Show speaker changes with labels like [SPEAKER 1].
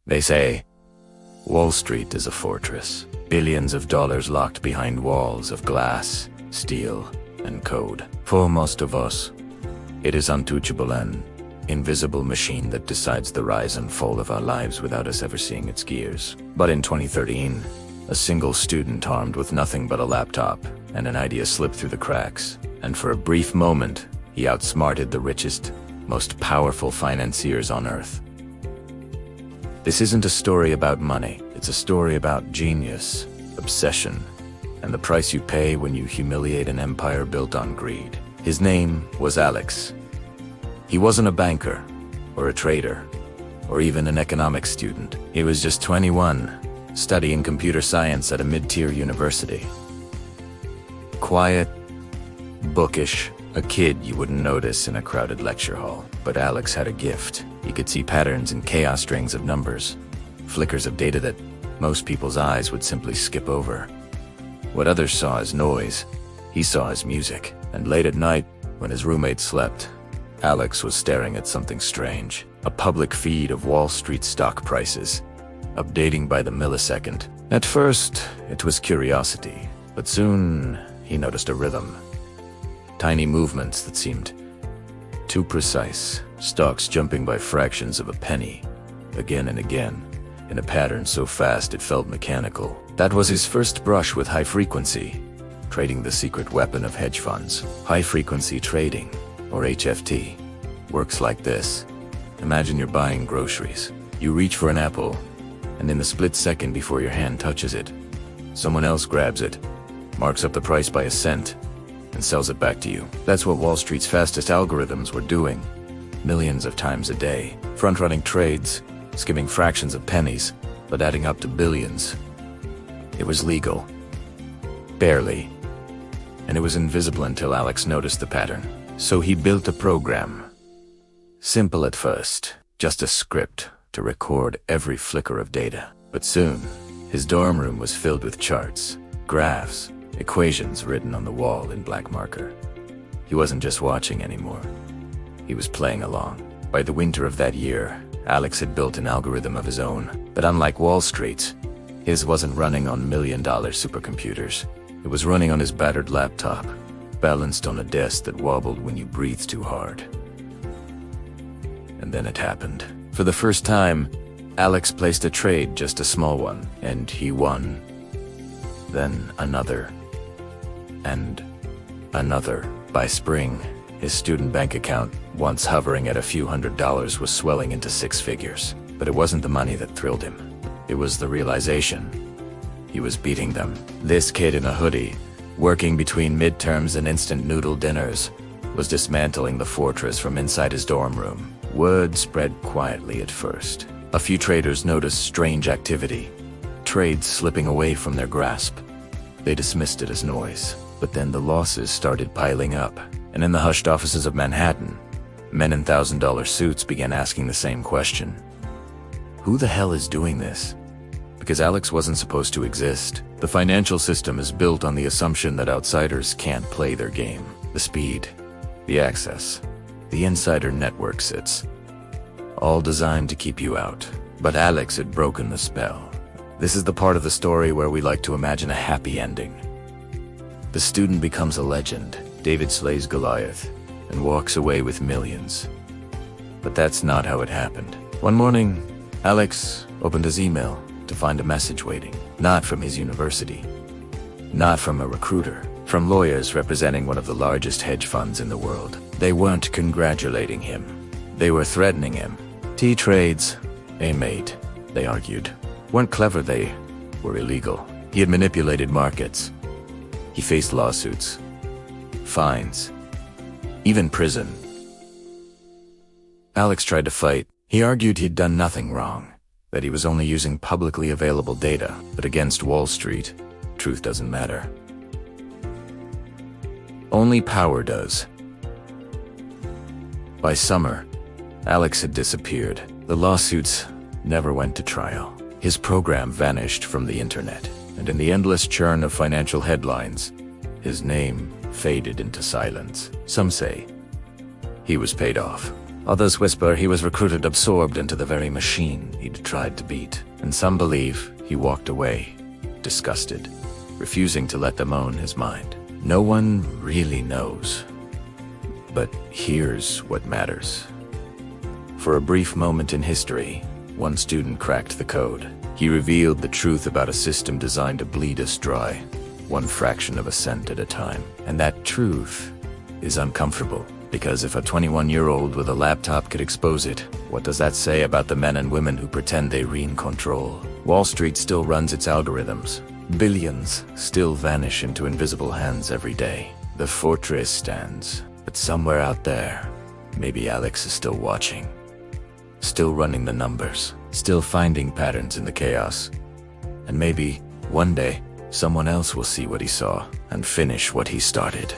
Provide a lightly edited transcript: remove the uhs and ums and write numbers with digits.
[SPEAKER 1] They say, Wall Street is a fortress, billions of dollars locked behind walls of glass, steel, and code. For most of us, it is untouchable, an invisible machine that decides the rise and fall of our lives without us ever seeing its gears. But in 2013, a single student armed with nothing but a laptop and an idea slipped through the cracks, and for a brief moment, he outsmarted the richest, most powerful financiers on Earth. This isn't a story about money, it's a story about genius, obsession, and the price you pay when you humiliate an empire built on greed. His name was Alex. He wasn't a banker, or a trader, or even an economics student. He was just 21, studying computer science at a mid-tier university. Quiet, bookish, a kid you wouldn't notice in a crowded lecture hall. But Alex had a gift. He could see patterns in chaos strings of numbers, flickers of data that most people's eyes would simply skip over. What others saw as noise, he saw as music. And late at night, when his roommate slept, Alex was staring at something strange. A public feed of Wall Street stock prices, updating by the millisecond. At first, it was curiosity, but soon he noticed a rhythm. Tiny movements that seemed too precise, stocks jumping by fractions of a penny, again and again, in a pattern so fast it felt mechanical. That was his first brush with high frequency, trading, the secret weapon of hedge funds. High frequency trading, or HFT, works like this. Imagine you're buying groceries. You reach for an apple, and in the split second before your hand touches it, someone else grabs it, marks up the price by a cent, and sells it back to you. That's what Wall Street's fastest algorithms were doing, millions of times a day. Front-running trades, skimming fractions of pennies, but adding up to billions. It was legal. Barely. And it was invisible until Alex noticed the pattern. So he built a program. Simple at first, just a script to record every flicker of data. But soon, his dorm room was filled with charts, graphs, equations written on the wall in black marker. He wasn't just watching anymore. He was playing along. By the winter of that year, Alex had built an algorithm of his own. But unlike Wall Street's, his wasn't running on million-dollar supercomputers. It was running on his battered laptop, balanced on a desk that wobbled when you breathed too hard. And then it happened. For the first time, Alex placed a trade, just a small one, and he won. Then another. And another. By spring, his student bank account, once hovering at a few $100s, was swelling into six figures. But it wasn't the money that thrilled him. It was the realization. He was beating them. This kid in a hoodie, working between midterms and instant noodle dinners, was dismantling the fortress from inside his dorm room. Word spread quietly at first. A few traders noticed strange activity, trades slipping away from their grasp. They dismissed it as noise. But then the losses started piling up, and in the hushed offices of Manhattan, men in $1,000 suits began asking the same question. Who the hell is doing this? Because Alex wasn't supposed to exist. The financial system is built on the assumption that outsiders can't play their game. The speed, the access, the insider network sits, all designed to keep you out. But Alex had broken the spell. This is the part of the story where we like to imagine a happy ending. The student becomes a legend. David slays Goliath and walks away with millions. But that's not how it happened. One morning, Alex opened his email to find a message waiting. Not from his university. Not from a recruiter. From lawyers representing one of the largest hedge funds in the world. They weren't congratulating him. They were threatening him. T-trades, A-mate, they argued, weren't clever, they were illegal. He had manipulated markets. He faced lawsuits, fines, even prison. Alex tried to fight. He argued he'd done nothing wrong, that he was only using publicly available data. But against Wall Street, truth doesn't matter. Only power does. By summer, Alex had disappeared. The lawsuits never went to trial. His program vanished from the internet, and in the endless churn of financial headlines, his name faded into silence. Some say he was paid off. Others whisper he was recruited absorbed into the very machine he'd tried to beat. And some believe he walked away, disgusted, refusing to let them own his mind. No one really knows. But here's what matters. For a brief moment in history, one student cracked the code. He revealed the truth about a system designed to bleed us dry, one fraction of a cent at a time. And that truth is uncomfortable, because if a 21-year-old with a laptop could expose it, what does that say about the men and women who pretend they reign control? Wall Street still runs its algorithms. Billions still vanish into invisible hands every day. The fortress stands, but somewhere out there, maybe Alex is still watching. Still running the numbers, still finding patterns in the chaos. And maybe, one day, someone else will see what he saw and finish what he started.